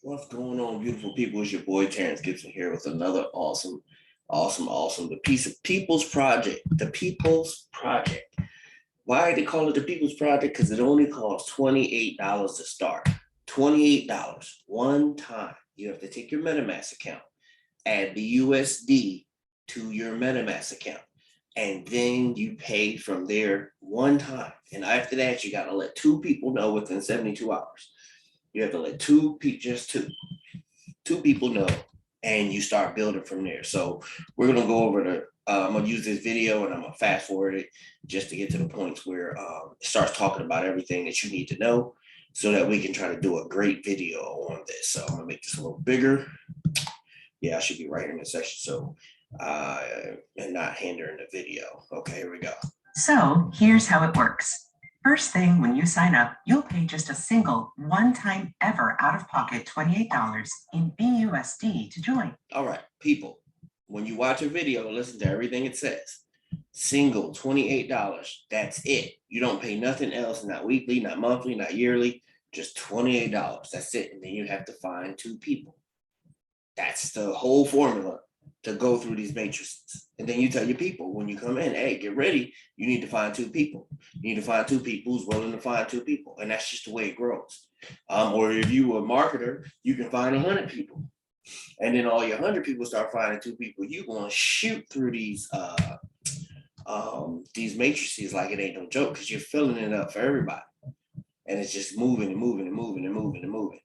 What's going on, beautiful people? It's your boy Terrence Gibson here with another awesome, the People's Project. The People's Project. Why they call it the People's Project? Because it only costs $28 to start. $28 one time. You have to take your MetaMask account, add the USD to your MetaMask account, and then you pay from there one time. And after that, you got to let two people know within 72 hours. You have to let two people know, and you start building from there. So we're going to go over I'm going to use this video and I'm going to fast forward it just to get to the points where it starts talking about everything that you need to know so that we can try to do a great video on this. So I'm going to make this a little bigger. Yeah, I should be right in the section. So, and not hindering the video. Okay, here we go. So here's how it works. First thing, when you sign up, you'll pay just a single one-time ever out-of-pocket $28 in BUSD to join. All right, people, when you watch a video, listen to everything it says. Single $28, that's it. You don't pay nothing else, not weekly, not monthly, not yearly, just $28. That's it. And then you have to find two people. That's the whole formula to go through these matrices. And then you tell your people when you come in, hey, get ready. You need to find two people. You need to find two people who's willing to find two people. And that's just the way it grows. Or if you were a marketer, you can find 100 people. And then all your 100 people start finding two people. You're going to shoot through these matrices like it ain't no joke, because you're filling it up for everybody. And it's just moving and moving and moving and moving and moving.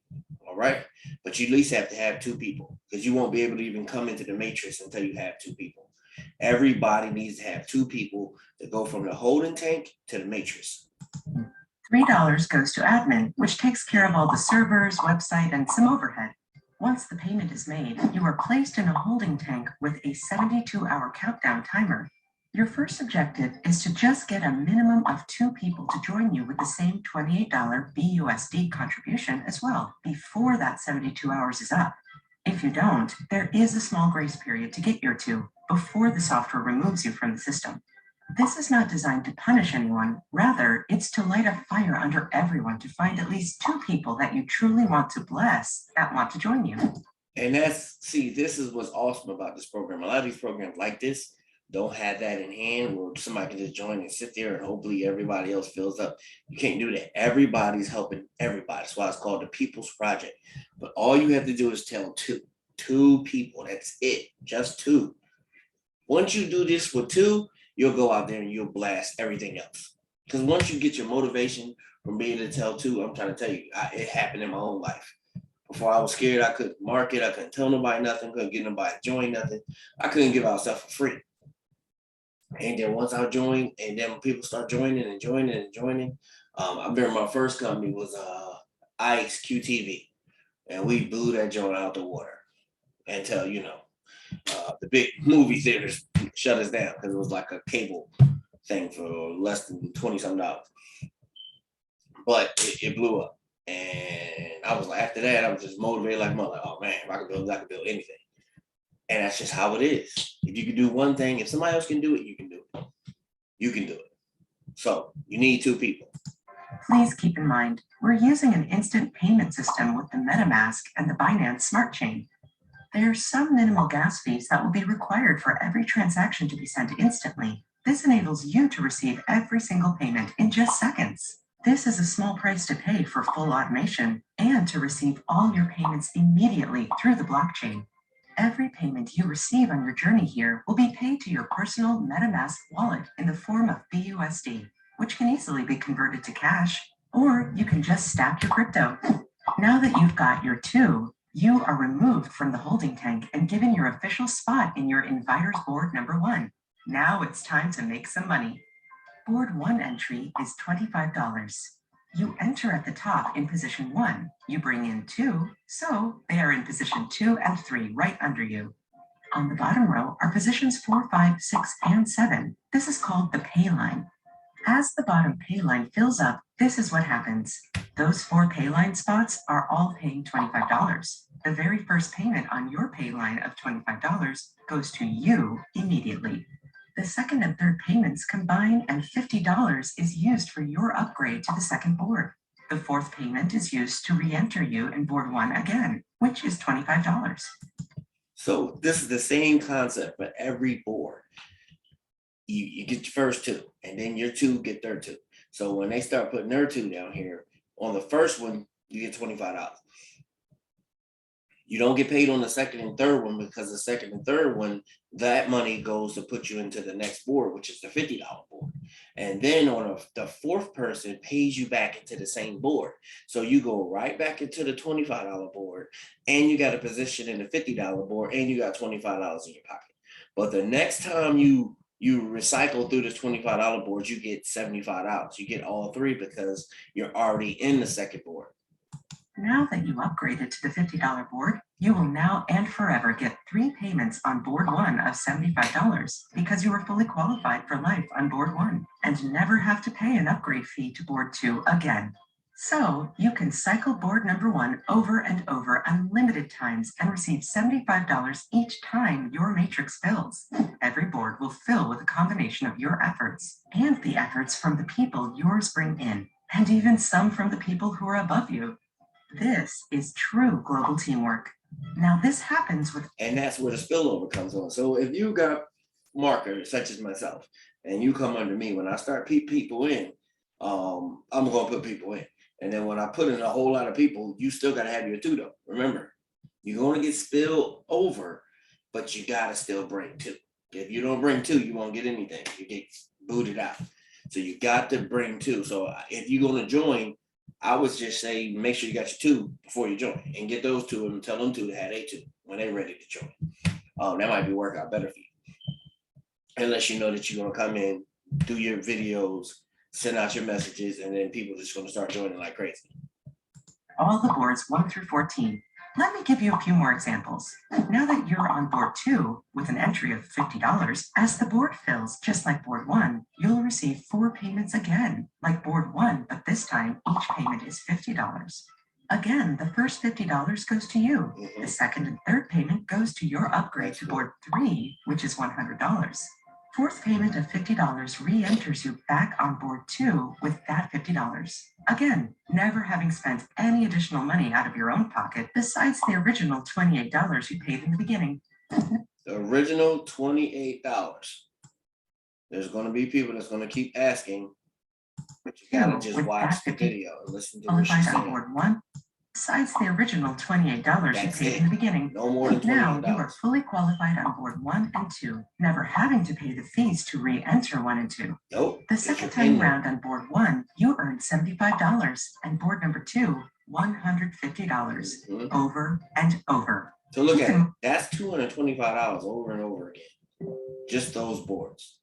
All right. But you at least have to have two people, because you won't be able to even come into the matrix until you have two people. Everybody needs to have two people to go from the holding tank to the matrix. $3 goes to admin, which takes care of all the servers, website, and some overhead. Once the payment is made, you are placed in a holding tank with a 72-hour countdown timer. Your first objective is to just get a minimum of two people to join you with the same $28 BUSD contribution as well before that 72 hours is up. If you don't, there is a small grace period to get your two before the software removes you from the system. This is not designed to punish anyone. Rather, it's to light a fire under everyone to find at least two people that you truly want to bless that want to join you. And this is what's awesome about this program. A lot of these programs like this don't have that in hand where somebody can just join and sit there and hopefully everybody else fills up. You can't do that. Everybody's helping everybody. That's why it's called the People's Project. But all you have to do is tell two people. That's it. Just two. Once you do this with two, you'll go out there and you'll blast everything else. Because once you get your motivation from being able to tell two, I'm trying to tell you, it happened in my own life. Before I was scared, I couldn't market, I couldn't tell nobody nothing, couldn't get nobody to join nothing. I couldn't give out stuff for free. And then once I joined, and then people start joining and joining and joining, I remember my first company was IXQTV, and we blew that joint out the water until, the big movie theaters shut us down because it was like a cable thing for less than $20-something. But it blew up. And I was like, after that, I was just motivated like, oh man, if I could build anything. And that's just how it is. If you can do one thing, if somebody else can do it, you can do it. You can do it. So you need two people. Please keep in mind, we're using an instant payment system with the MetaMask and the Binance Smart Chain. There are some minimal gas fees that will be required for every transaction to be sent instantly. This enables you to receive every single payment in just seconds. This is a small price to pay for full automation and to receive all your payments immediately through the blockchain. Every payment you receive on your journey here will be paid to your personal MetaMask wallet in the form of BUSD, which can easily be converted to cash, or you can just stack your crypto. Now that you've got your two, you are removed from the holding tank and given your official spot in your inviters board number 1. Now it's time to make some money. Board 1 entry is $25. You enter at the top in position 1. You bring in 2, so they are in position 2 and 3 right under you. On the bottom row are positions 4, 5, 6, and 7. This is called the pay line. As the bottom pay line fills up, this is what happens. Those 4 pay line spots are all paying $25. The very first payment on your pay line of $25 goes to you immediately. The second and third payments combine, and $50 is used for your upgrade to the second board. The fourth payment is used to re-enter you in board 1 again, which is $25. So this is the same concept for every board. You get your first 2, and then your 2 get their 2. So when they start putting their 2 down here, on the first one, you get $25. You don't get paid on the second and third one, because the second and third one, that money goes to put you into the next board, which is the $50 board. And then on the fourth person pays you back into the same board. So you go right back into the $25 board, and you got a position in the $50 board, and you got $25 in your pocket. But the next time you recycle through the $25 board, you get $75. You get all 3 because you're already in the second board. Now that you upgraded to the $50 board, you will now and forever get 3 payments on board 1 of $75 because you are fully qualified for life on board 1 and never have to pay an upgrade fee to board 2 again. So you can cycle board number 1 over and over unlimited times and receive $75 each time your matrix fills. Every board will fill with a combination of your efforts and the efforts from the people yours bring in, and even some from the people who are above you. This is true global teamwork. Now this happens with... And that's where the spillover comes on. So if you got marketers such as myself, and you come under me, when I start people in, I'm going to put people in. And then when I put in a whole lot of people, you still got to have your 2 though. Remember, you're going to get spilled over, but you got to still bring 2. If you don't bring 2, you won't get anything. You get booted out. So you got to bring 2. So if you're going to join, I would just say, make sure you got your 2 before you join, and get those 2 and tell them 2 to have their 2 when they're ready to join. That might be work out better for you. Unless you know that you're going to come in, do your videos, send out your messages, and then people are just going to start joining like crazy. All the boards 1 through 14. Let me give you a few more examples. Now that you're on board 2 with an entry of $50, as the board fills just like board 1, you'll receive 4 payments again, like board 1, but this time each payment is $50. Again, the first $50 goes to you. The second and third payment goes to your upgrade to board 3, which is $100. Fourth payment of $50 re-enters you back on board 2 with that $50. Again, never having spent any additional money out of your own pocket besides the original $28 you paid in the beginning. The original $28. There's going to be people that's going to keep asking, but you got to just watch the video and listen to what she's saying. Board 1, besides the original $28 you paid in the beginning. No more than $28. Now you are fully qualified on board 1 and 2, never having to pay the fees to re-enter 1 and 2. Nope. The second time round on board 1, you earned $75, and board number 2, $150 over and over. So look at it. That's $225 over and over again. Just those boards.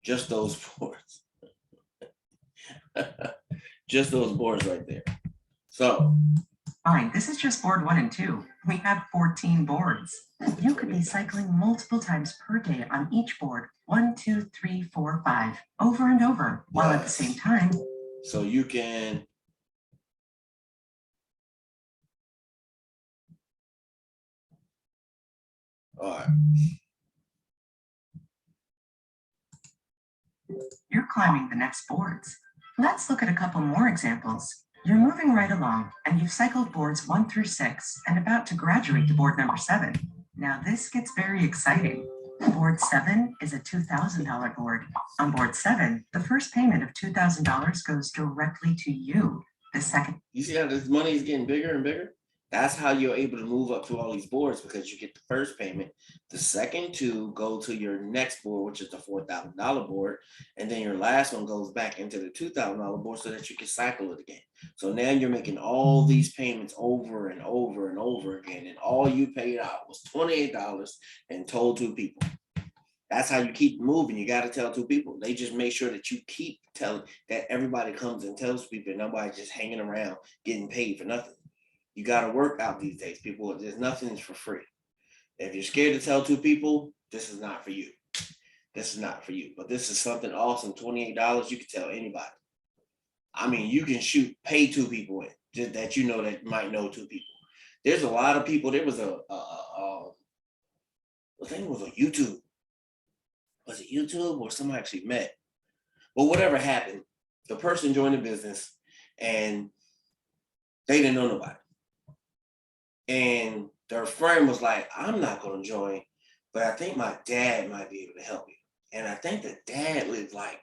Just those boards. Just those boards right there. So fine, this is just board 1 and 2. We have 14 boards. You could be cycling multiple times per day on each board, 1, 2, 3, 4, 5, over and over, while at the same time. So you can all right. You're climbing the next boards. Let's look at a couple more examples. You're moving right along, and you've cycled boards 1 through 6 and about to graduate to board number 7. Now this gets very exciting. Board 7 is a $2,000 board. On board 7, the first payment of $2,000 goes directly to you. The second... You see how this money is getting bigger and bigger? That's how you're able to move up to all these boards, because you get the first payment. The second 2 go to your next board, which is the $4,000 board. And then your last one goes back into the $2,000 board so that you can cycle it again. So now you're making all these payments over and over and over again. And all you paid out was $28 and told 2 people. That's how you keep moving. You got to tell 2 people. They just make sure that you keep telling, that everybody comes and tells people, and nobody's just hanging around getting paid for nothing. You got to work out these days, people. There's nothing for free. If you're scared to tell 2 people, this is not for you. This is not for you. But this is something awesome. $28, you can tell anybody. I mean, you can pay 2 people in, just that you know that might know 2 people. There's a lot of people. There was I think it was on YouTube. Was it YouTube or somebody actually met? But whatever happened, the person joined the business, and they didn't know nobody. And their friend was like, I'm not going to join, but I think my dad might be able to help you. And I think the dad lived like,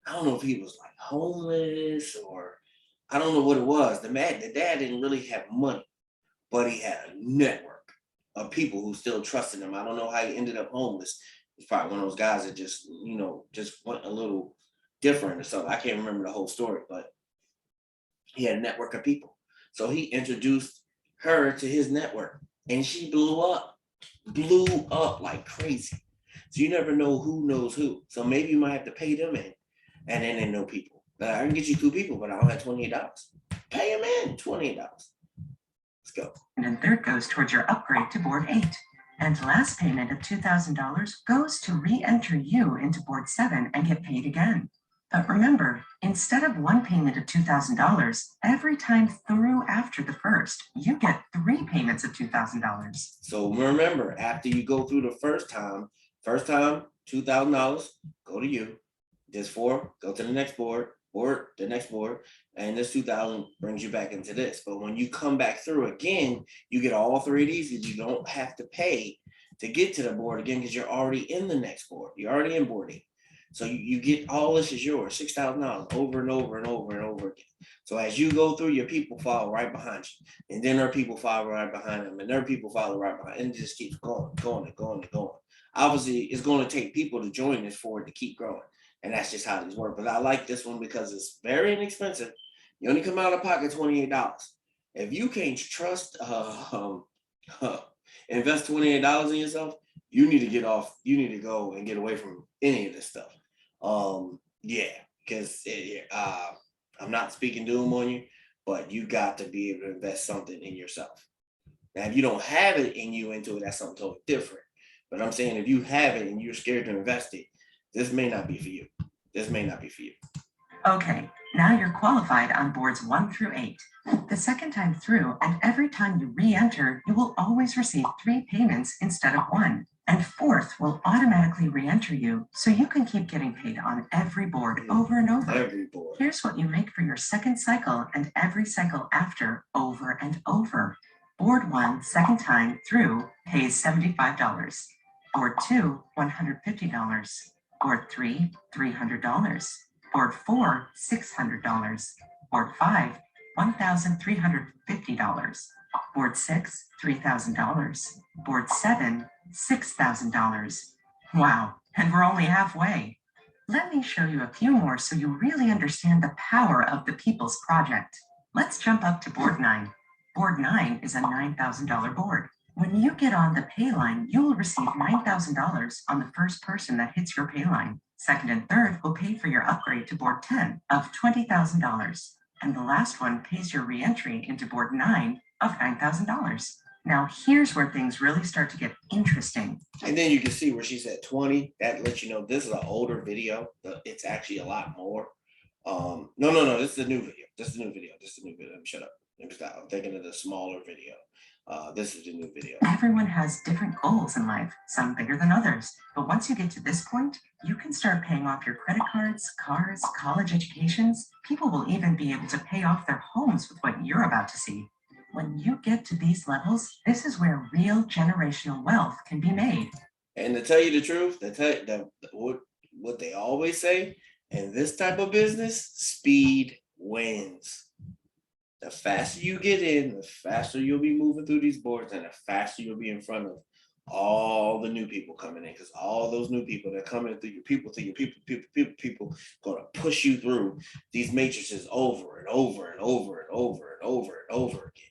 I don't know if he was like homeless or I don't know what it was. The dad didn't really have money, but he had a network of people who still trusted him. I don't know how he ended up homeless. He's probably one of those guys that just, just went a little different or something. I can't remember the whole story, but he had a network of people. So he introduced her to his network and she blew up like crazy. So you never know who knows who. So maybe you might have to pay them in and then they know people. I can get you 2 people, but I don't have $28. Pay them in $28. Let's go. And then third goes towards your upgrade to board 8. And last payment of $2,000 goes to re-enter you into board 7 and get paid again. But remember, instead of one payment of $2,000, every time through after the first, you get 3 payments of $2,000. So remember, after you go through the first time, $2,000, go to you. This 4, go to the next board, the next board, and this 2,000 brings you back into this. But when you come back through again, you get all 3 of these and you don't have to pay to get to the board again because you're already in the next board. You're already in board 8. So you get all this is yours, $6,000 over and over and over and over again. So as you go through, your people follow right behind you. And then their people follow right behind them. And their people follow right behind. And it just keeps going. Obviously, it's going to take people to join this for it to keep growing. And that's just how these work. But I like this one because it's very inexpensive. You only come out of pocket $28. If you can't trust invest $28 in yourself, you need to get off. You need to go and get away from any of this stuff. Because I'm not speaking doom on you, but you got to be able to invest something in yourself. Now, if you don't have it in you into it, that's something totally different. But I'm saying if you have it and you're scared to invest it, this may not be for you. Okay, now you're qualified on boards 1 through 8. The second time through, and every time you re-enter, you will always receive 3 payments instead of 1. And 4th will automatically re-enter you, so you can keep getting paid on every board over and over. Every board. Here's what you make for your second cycle and every cycle after over and over. Board 1, second time through, pays $75. Board 2, $150. Board 3, $300. Board 4, $600. Board 5, $1,350. Board 6, $3,000. Board 7, $6,000. Wow, and we're only halfway. Let me show you a few more so you really understand the power of the People's Project. Let's jump up to board 9. Board 9 is a $9,000 board. When you get on the pay line, you will receive $9,000 on the first person that hits your pay line. Second and third will pay for your upgrade to board 10 of $20,000. And the last one pays your re-entry into board 9 of $9,000. Now, here's where things really start to get interesting. And then you can see where she said 20. That lets you know this is an older video. It's actually a lot more. No. This is a new video. Let me shut up. Let me stop. I'm thinking of the smaller video. This is the new video. Everyone has different goals in life, some bigger than others. But once you get to this point, you can start paying off your credit cards, cars, college educations. People will even be able to pay off their homes with what you're about to see. When you get to these levels, this is where real generational wealth can be made. And to tell you the truth, what they always say, in this type of business, speed wins. The faster you get in, the faster you'll be moving through these boards and the faster you'll be in front of all the new people coming in, because all those new people that come in through your people going to push you through these matrices over and over and over and over and over and over again.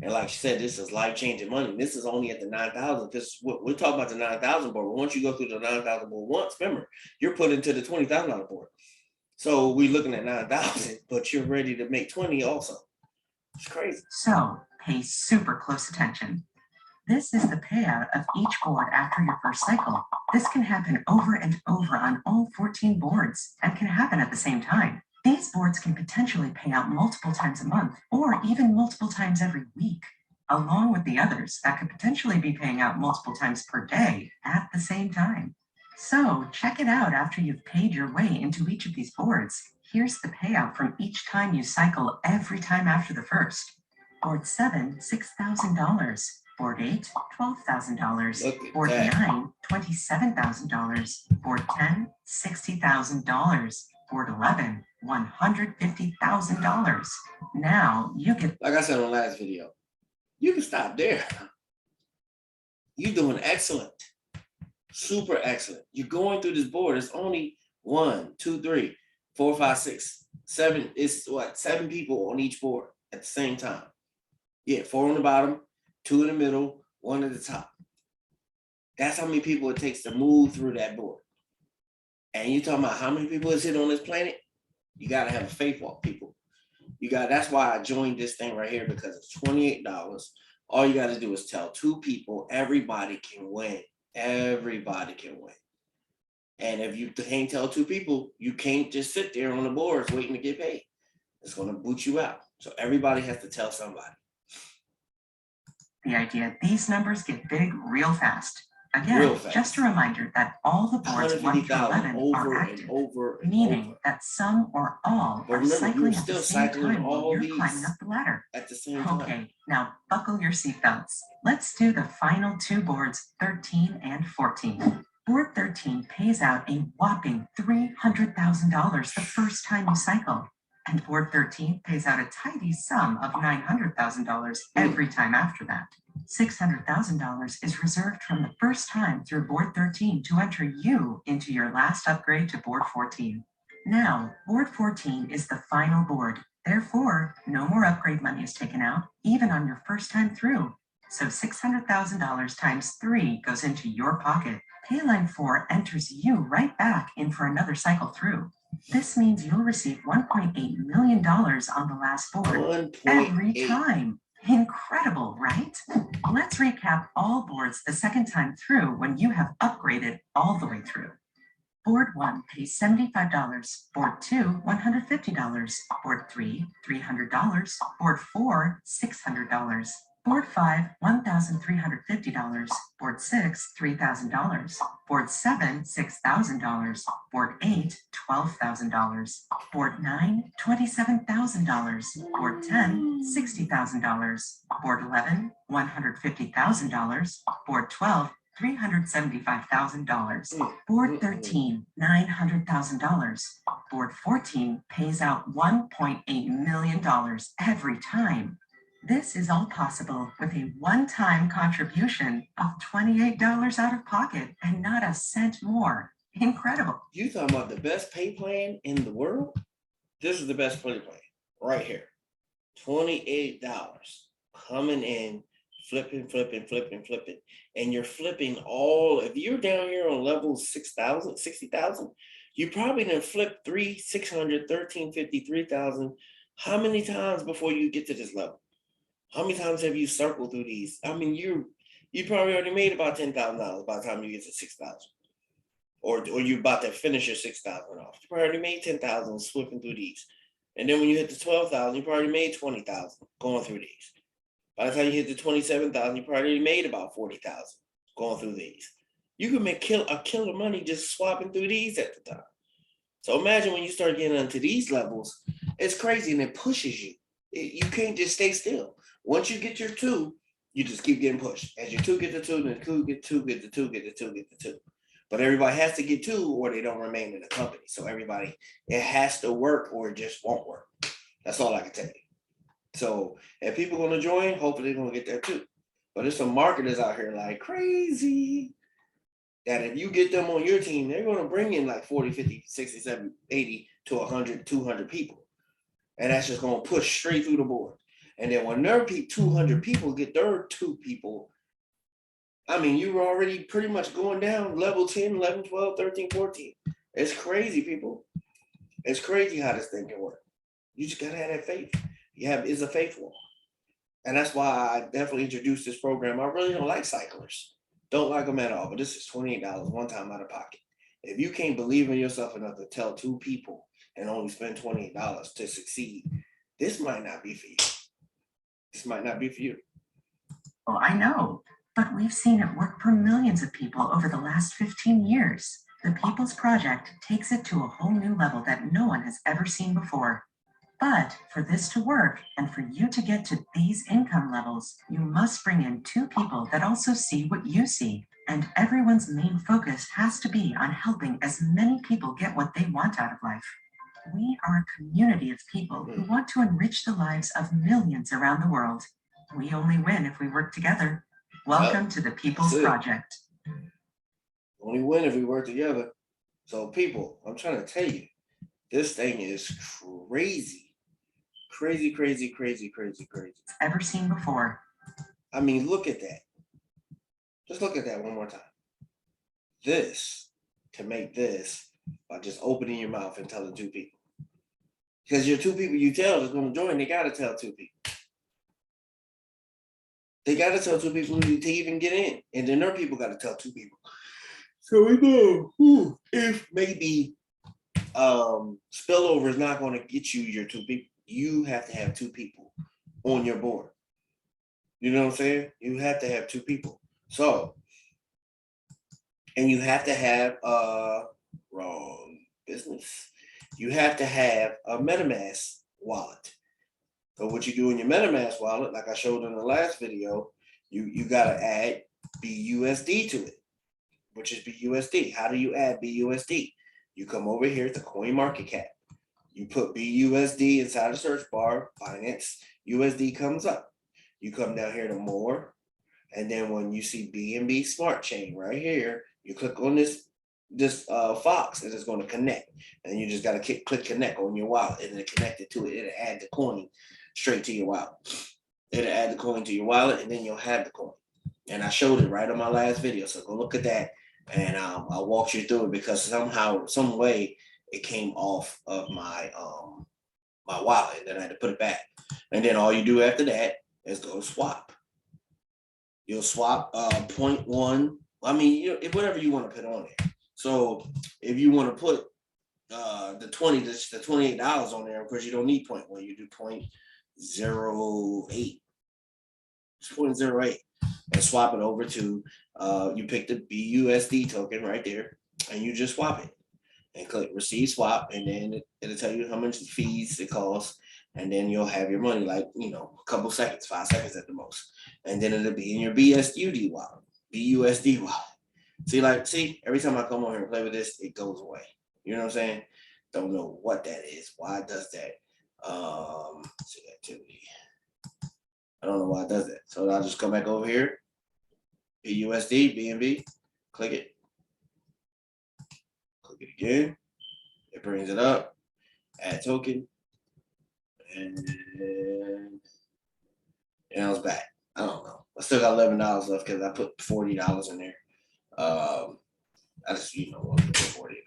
And like she said, this is life-changing money. This is only at the 9,000 because we're talking about the 9,000 board. But once you go through the 9,000 board once, remember, you're put into the $20,000 board. So we're looking at 9,000, but you're ready to make 20 also. It's crazy. So pay super close attention. This is the payout of each board after your first cycle. This can happen over and over on all 14 boards and can happen at the same time. These boards can potentially pay out multiple times a month or even multiple times every week, along with the others that could potentially be paying out multiple times per day at the same time. So check it out after you've paid your way into each of these boards. Here's the payout from each time you cycle every time after the first. Board 7, $6,000. Board 8, $12,000. Board 9, $27,000. Board 10, $60,000. Board 11, $150,000. Now you get, like I said on the last video, you can stop there. You're doing excellent, super excellent. You're going through this board. It's only 1, 2, 3, 4, 5, 6, 7. It's what, 7 people on each board at the same time. Yeah, 4 on the bottom, 2 in the middle, 1 at the top. That's how many people it takes to move through that board. And you're talking about how many people is it on this planet? You gotta have a faith walk, people. That's why I joined this thing right here, because it's $28. All you gotta do is tell 2 people, everybody can win. Everybody can win. And if you can't tell 2 people, you can't just sit there on the boards waiting to get paid. It's gonna boot you out. So everybody has to tell somebody. The idea these numbers get big real fast. Again, just a reminder that all the boards 1 through 11 are active, meaning that some or all are cycling at the same time while you're climbing up the ladder. At the same time. Okay, now buckle your seatbelts. Let's do the final 2 boards, 13 and 14. Board 13 pays out a whopping $300,000 the first time you cycle. And board 13 pays out a tidy sum of $900,000 every time after that. $600,000 is reserved from the first time through board 13 to enter you into your last upgrade to board 14. Now, board 14 is the final board. Therefore, no more upgrade money is taken out, even on your first time through. So $600,000 times 3 goes into your pocket. Payline 4 enters you right back in for another cycle through. This means you'll receive $1.8 million on the last board every time. Incredible, right? Let's recap all boards the second time through when you have upgraded all the way through. Board 1 pays $75. Board 2, $150. Board 3, $300. Board 4, $600. Board 5, $1,350. Board 6, $3,000. Board 7, $6,000. Board 8, $12,000. Board 9, $27,000. Board 10, $60,000. Board 11, $150,000. Board 12, $375,000. Board 13, $900,000. Board 14 pays out $1.8 million every time. This is all possible with a one-time contribution of $28 out of pocket and not a cent more. Incredible. You talking about the best pay plan in the world? This is the best pay plan right here. $28 coming in, flipping. And you're flipping all, if you're down here on level 6,000, 60,000, you probably didn't flip 3, 600, 1350, 3,000. How many times before you get to this level? How many times have you circled through these? I mean, you probably already made about $10,000 by the time you get to 6,000. Or you're about to finish your 6,000 off. You probably already made 10,000 sweeping through these. And then when you hit the 12,000, you probably made 20,000 going through these. By the time you hit the 27,000, you probably made about 40,000 going through these. You can make a killer money just swapping through these at the time. So imagine when you start getting into these levels, it's crazy and it pushes you. You can't just stay still. Once you get your 2, you just keep getting pushed. As your 2 get the 2, then 2 get 2, get the 2, get the 2, get the 2. But everybody has to get 2 or they don't remain in the company. So everybody, it has to work or it just won't work. That's all I can tell you. So if people are going to join, hopefully they're going to get that too. But there's some marketers out here like crazy that if you get them on your team, they're going to bring in like 40, 50, 60, 70, 80 to 100, 200 people. And that's just going to push straight through the board. And then when their 200 people get their 2 people, I mean, you were already pretty much going down level 10, 11, 12, 13, 14. It's crazy, people. It's crazy how this thing can work. You just got to have that faith. It's a faith wall. And that's why I definitely introduced this program. I really don't like cyclers. Don't like them at all. But this is $28 one time out of pocket. If you can't believe in yourself enough to tell 2 people and only spend $28 to succeed, this might not be for you. This might not be for you. Well, I know, but we've seen it work for millions of people over the last 15 years. The People's Project takes it to a whole new level that no one has ever seen before. But for this to work and for you to get to these income levels, you must bring in two people that also see what you see. And everyone's main focus has to be on helping as many people get what they want out of life. We are a community of people who want to enrich the lives of millions around the world. We only win if we work together. Welcome to the People's Project. Only win if we work together. So people, I'm trying to tell you, this thing is crazy. Crazy. Ever seen before. I mean, look at that. Just look at that one more time. This, to make this, by just opening your mouth and telling two people. Because your two people you tell that's going to join, they got to tell two people. They got to tell two people to even get in. And then their people got to tell two people. So we know if maybe spillover is not going to get you your two people. You have to have two people on your board. You know what I'm saying? You have to have two people. So, and you have to have wrong business. You have to have a MetaMask wallet. So what you do in your MetaMask wallet, like I showed in the last video, you got to add BUSD to it, which is BUSD. How do you add BUSD? You come over here to CoinMarketCap. You put BUSD inside the search bar, Binance USD comes up. You come down here to more, and then when you see BNB Smart Chain right here, you click on this Fox, and it's going to connect. And you just got to click connect on your wallet, and then connect it to it. It'll add the coin straight to your wallet. It'll add the coin to your wallet, and then you'll have the coin. And I showed it right on my last video, so go look at that, and I'll walk you through it, because somehow, some way, it came off of my my wallet, and then I had to put it back. And then all you do after that is go swap. You'll swap 0.1. I mean, whatever you want to put on there. So if you want to put the $28 on there, of course you don't need 0.1. You do 0.08. It's 0.08, and swap it over to you pick the BUSD token right there, and you just swap it. And click receive swap, and then it'll tell you how much fees it costs, and then you'll have your money, like, a couple seconds, 5 seconds at the most, and then it'll be in your BUSD wallet. See, every time I come on here and play with this, it goes away. You know what I'm saying? Don't know what that is, why it does that. See activity. I don't know why it does that. So I'll just come back over here, BUSD, BNB, click it. Click it again, it brings it up, add token, and I was back. I don't know. I still got $11 left because I put $40 in there. I just, want to put 40 in.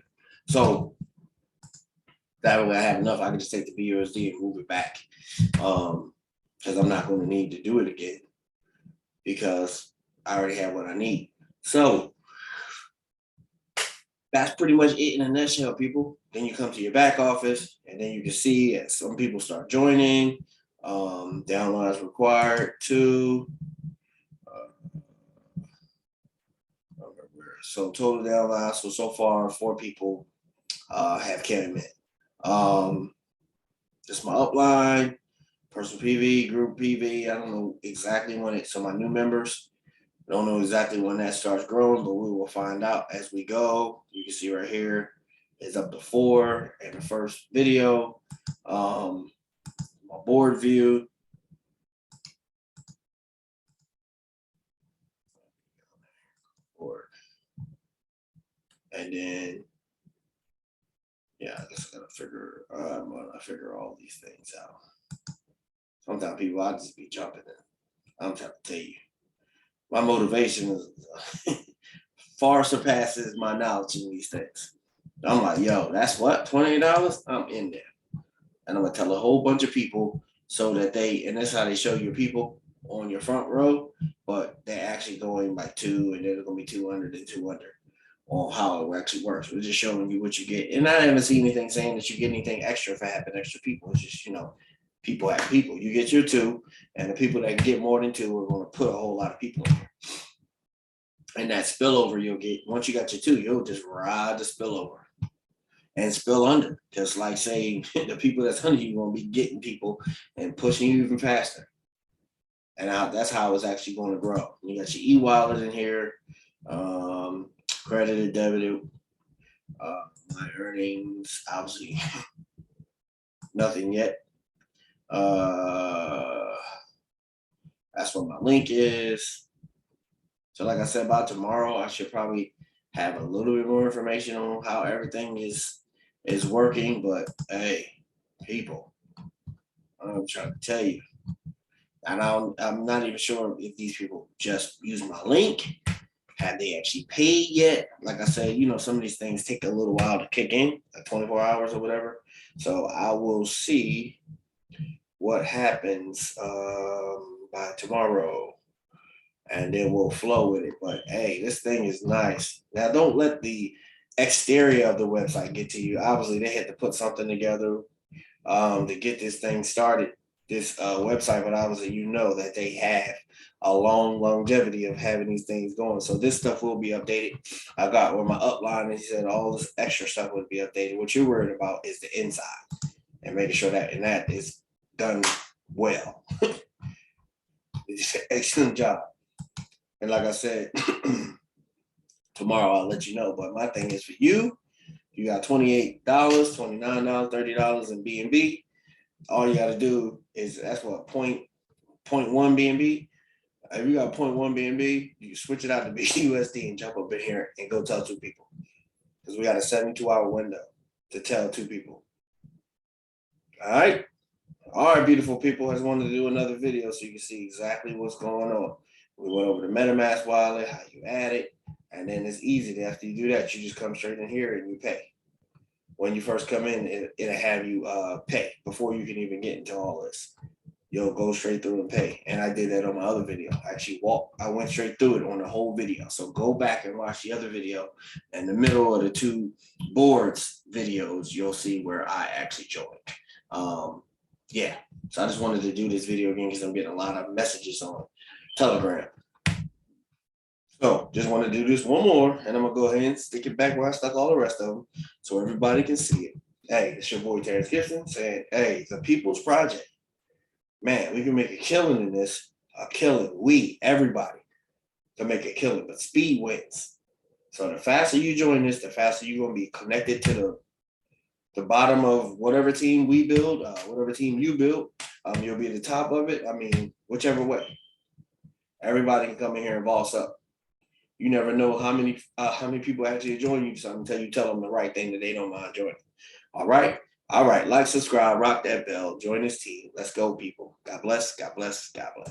So that way I have enough. I can just take the BUSD and move it back, because I'm not going to need to do it again, because I already have what I need. So that's pretty much it in a nutshell, people. Then you come to your back office, and then you can see as some people start joining. Downloads required too. So total downloads. So far, 4 people have came in. Just my upline, personal PV, group PV. I don't know exactly when it. So my new members. Don't know exactly when that starts growing, but we will find out as we go. You can see right here is up to 4 in the first video. My board view. And then, yeah, I guess I'm gonna figure all these things out. Sometimes people, I just be jumping in. I'm trying to tell you. My motivation is far surpasses my knowledge in these things. I'm like, yo, that's what, $28? I'm in there. And I'm gonna tell a whole bunch of people so that and that's how they show your people on your front row, but they're actually going by 2, and they're gonna be 200 and 200 on how it actually works. We're just showing you what you get. And I haven't seen anything saying that you get anything extra for having extra people. It's just, people have people. You get your 2, and the people that can get more than 2 are going to put a whole lot of people in here. And that spillover you'll get, once you got your 2, you'll just ride the spillover and spill under. Just like say the people that's under you gonna be getting people and pushing you even faster. And that's how it's actually going to grow. You got your e-wallet in here, credited, debited, my earnings, obviously nothing yet. That's what my link is. So like I said, about tomorrow, I should probably have a little bit more information on how everything is working. But hey, people, I'm trying to tell you. And I'm not even sure if these people just use my link. Have they actually paid yet? Like I said, you know, some of these things take a little while to kick in, like 24 hours or whatever. So I will see what happens by tomorrow, and then we'll flow with it. But hey, this thing is nice. Now, don't let the exterior of the website get to you. Obviously, they had to put something together to get this thing started, this website, but obviously you know that they have a long longevity of having these things going. So this stuff will be updated. I got where my upline, and he said all this extra stuff would be updated. What you're worried about is the inside and making sure that is done well. It's an excellent job. And like I said, tomorrow I'll let you know. But my thing is for you, you got $28, $29, $30 in BNB. All you got to do is, that's what, 0.1 BNB. If you got 0.1 BNB, you switch it out to BUSD and jump up in here and go tell 2 people. Because we got a 72-hour window to tell 2 people. All right. All right, beautiful people. I just wanted to do another video so you can see exactly what's going on. We went over the MetaMask wallet, how you add it, and then it's easy. After you do that, you just come straight in here and you pay. When you first come in, it'll have you pay before you can even get into all this. You'll go straight through and pay. And I did that on my other video. I went straight through it on the whole video. So go back and watch the other video. In the middle of the 2 boards videos, you'll see where I actually joined. Yeah, so I just wanted to do this video again because I'm getting a lot of messages on Telegram. So just want to do this one more, and I'm gonna go ahead and stick it back where I stuck all the rest of them so everybody can see it. Hey, it's your boy Terrence Gibson saying, hey, the people's project. Man, we can make a killing in this, everybody can make a killing, but speed wins. So the faster you join this, the faster you're gonna be connected to the bottom of whatever team we build, whatever team you build. You'll be at the top of it. I mean, whichever way. Everybody can come in here and boss up. You never know how many people actually join you, so until you tell them the right thing that they don't mind joining. All right. Like, subscribe, rock that bell, join this team. Let's go, people. God bless. God bless. God bless.